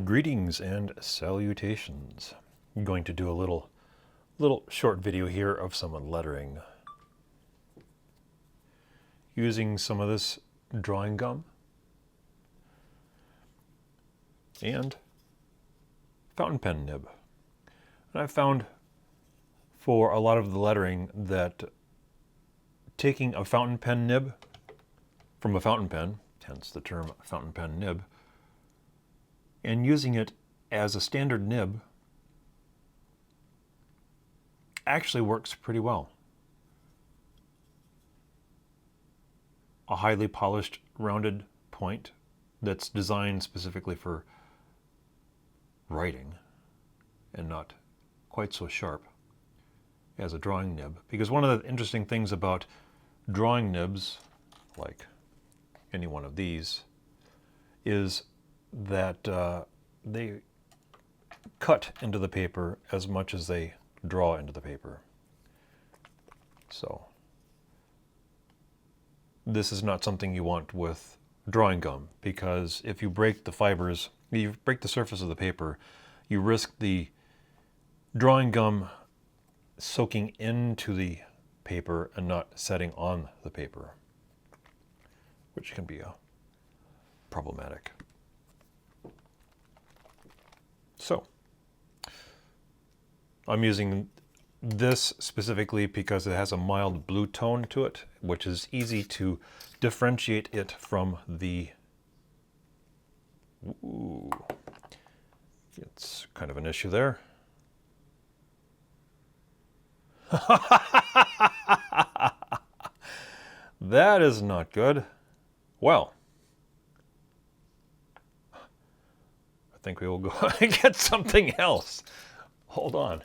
Greetings and salutations. I'm going to do a little short video here of some lettering using some of this drawing gum and fountain pen nib. And I've found for a lot of the lettering that taking a fountain pen nib from a fountain pen, hence the term fountain pen nib, and using it as a standard nib actually works pretty well. A highly polished rounded point that's designed specifically for writing and not quite so sharp as a drawing nib. Because one of the interesting things about drawing nibs, like any one of these, is that they cut into the paper as much as they draw into the paper. So this is not something you want with drawing gum, because if you break the fibers, you break the surface of the paper, you risk the drawing gum soaking into the paper and not setting on the paper, which can be problematic. So I'm using this specifically because it has a mild blue tone to it, which is easy to differentiate it from the... Ooh, it's kind of an issue there. That is not good. Well, I think we will go and get something else. Hold on.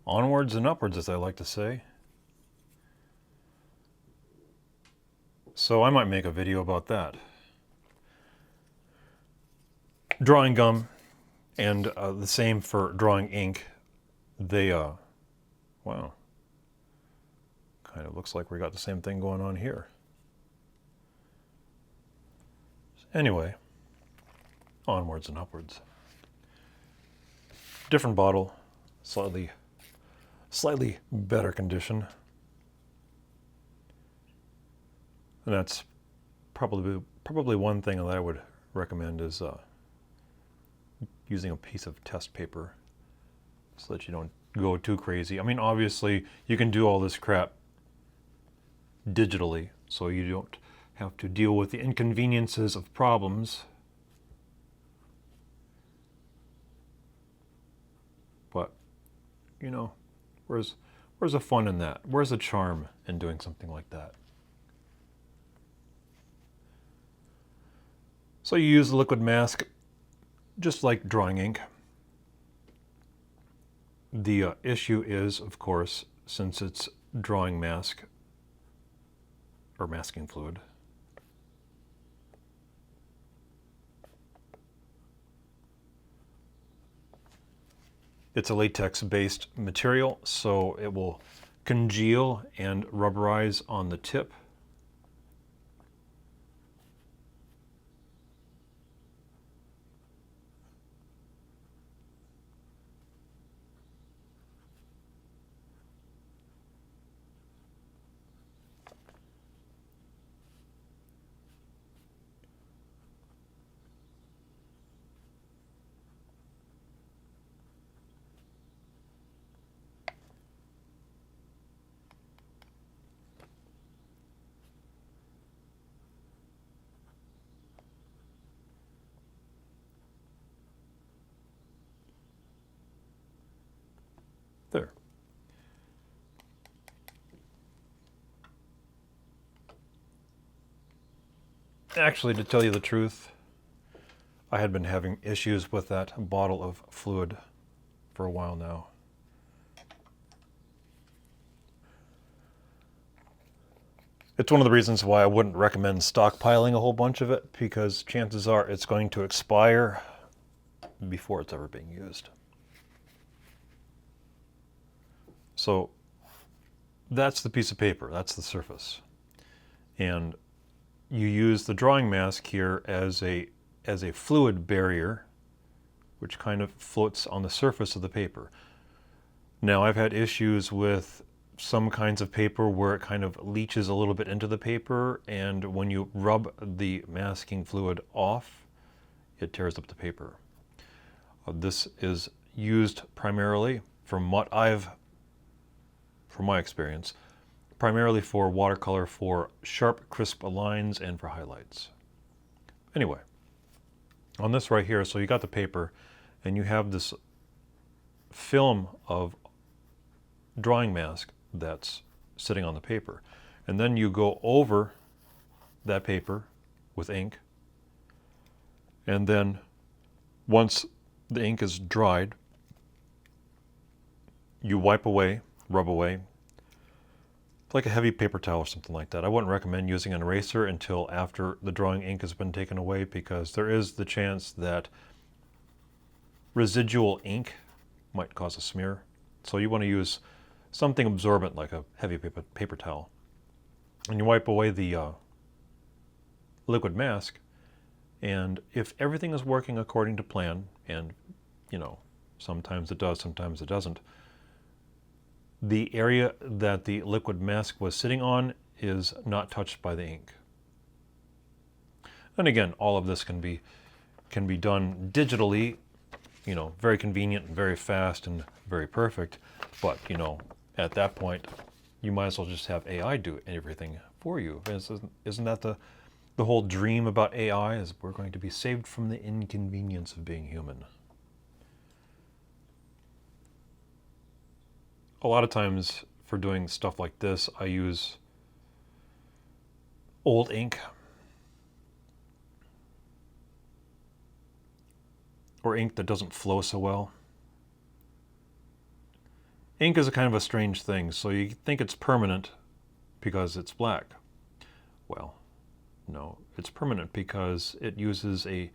Onwards and upwards, as I like to say. So I might make a video about that. Drawing gum and the same for drawing ink. They, wow. Kind of looks like we got the same thing going on here. Anyway, onwards and upwards. Different bottle, slightly better condition. And that's probably one thing that I would recommend is using a piece of test paper so that you don't go too crazy. I mean, obviously you can do all this crap digitally, so you don't have to deal with the inconveniences of problems. But, you know, where's the fun in that? Where's the charm in doing something like that? So you use the liquid mask just like drawing ink. The issue is, of course, since it's drawing mask or masking fluid, it's a latex-based material, so it will congeal and rubberize on the tip. There. Actually, to tell you the truth, I had been having issues with that bottle of fluid for a while now. It's one of the reasons why I wouldn't recommend stockpiling a whole bunch of it, because chances are it's going to expire before it's ever being used. So that's the piece of paper, that's the surface. And you use the drawing mask here as a fluid barrier, which kind of floats on the surface of the paper. Now, I've had issues with some kinds of paper where it kind of leaches a little bit into the paper, and when you rub the masking fluid off, it tears up the paper. This is used primarily, from my experience, primarily for watercolor, for sharp, crisp lines and for highlights. Anyway, on this right here, so you got the paper and you have this film of drawing mask that's sitting on the paper. And then you go over that paper with ink. And then once the ink is dried, you wipe away, rub away, like a heavy paper towel or something like that. I wouldn't recommend using an eraser until after the drawing ink has been taken away, because there is the chance that residual ink might cause a smear. So you want to use something absorbent like a heavy paper towel. And you wipe away the liquid mask, and if everything is working according to plan, and sometimes it does, sometimes it doesn't, the area that the liquid mask was sitting on is not touched by the ink. And again, all of this can be done digitally, very convenient and very fast and very perfect. But, at that point, you might as well just have AI do everything for you. Isn't that the whole dream about AI, is we're going to be saved from the inconvenience of being human? A lot of times for doing stuff like this, I use old ink or ink that doesn't flow so well. Ink is a kind of a strange thing, so you think it's permanent because it's black. Well, no, it's permanent because it uses a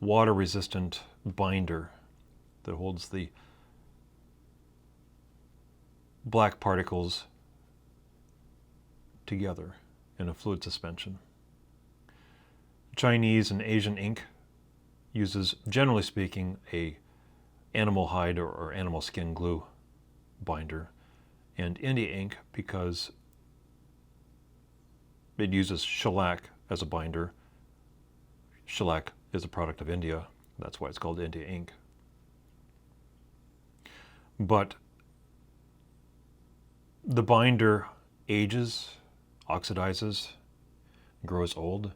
water-resistant binder that holds the black particles together in a fluid suspension. Chinese and Asian ink uses, generally speaking, a animal hide or animal skin glue binder, and India ink, because it uses shellac as a binder. Shellac is a product of India, that's why it's called India ink. But the binder ages, oxidizes, grows old,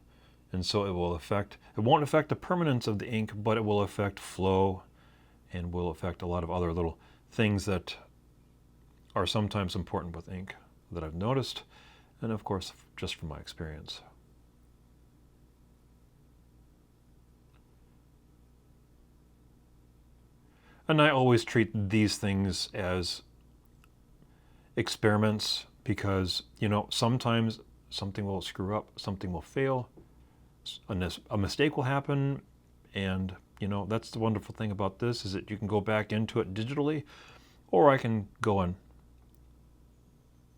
and so it won't affect the permanence of the ink, but it will affect flow and will affect a lot of other little things that are sometimes important with ink that I've noticed, and of course, just from my experience. And I always treat these things as experiments, because sometimes something will screw up, something will fail, a mistake will happen, and that's the wonderful thing about this, is that you can go back into it digitally, or I can go and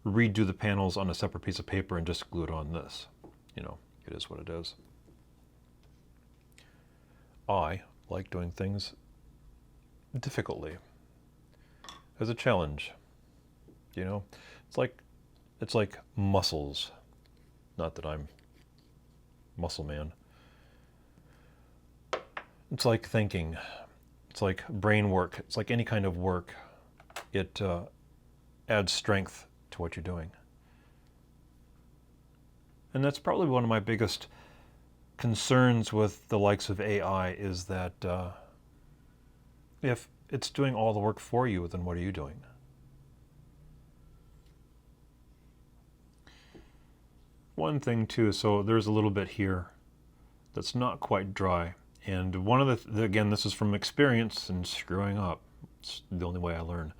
redo the panels on a separate piece of paper and just glue it on this. It is what it is. I like doing things difficultly, as a challenge. It's like muscles. Not that I'm muscle man. It's like thinking. It's like brain work. It's like any kind of work. It adds strength to what you're doing. And that's probably one of my biggest concerns with the likes of AI, is that if it's doing all the work for you, then what are you doing? One thing too, so there's a little bit here that's not quite dry. And one of again, this is from experience and screwing up. It's the only way I learn,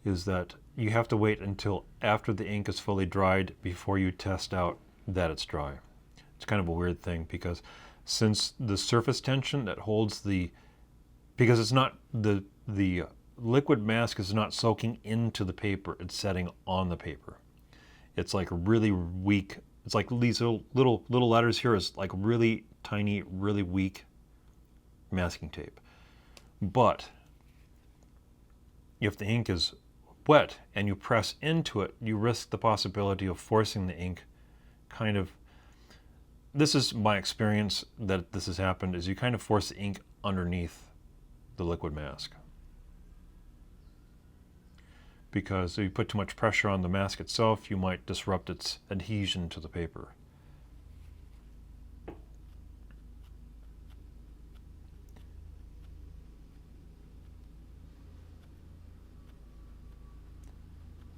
is that you have to wait until after the ink is fully dried before you test out that it's dry. It's kind of a weird thing, because since the surface tension that holds because it's not, the liquid mask is not soaking into the paper, it's setting on the paper. It's like really weak It's like these little letters here is like really tiny, really weak masking tape. But if the ink is wet and you press into it, you risk the possibility of forcing the ink kind of, this is my experience that this has happened, is you kind of force the ink underneath the liquid mask. Because if you put too much pressure on the mask itself, you might disrupt its adhesion to the paper.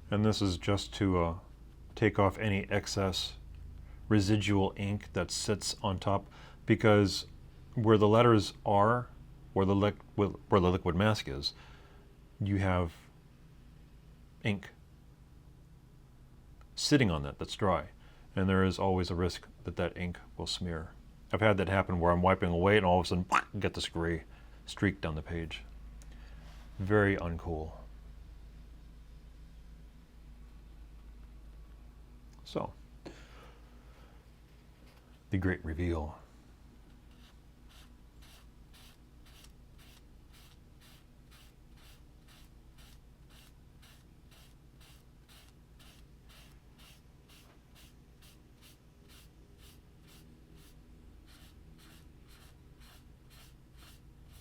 And this is just to take off any excess residual ink that sits on top, because where the letters are, where the liquid mask is, you have ink sitting on that that's dry, and there is always a risk that that ink will smear. I've had that happen where I'm wiping away and all of a sudden get this gray streak down the page. Very uncool. So, the great reveal.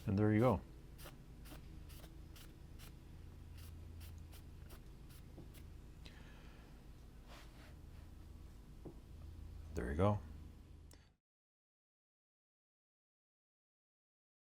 And there you go. There you go.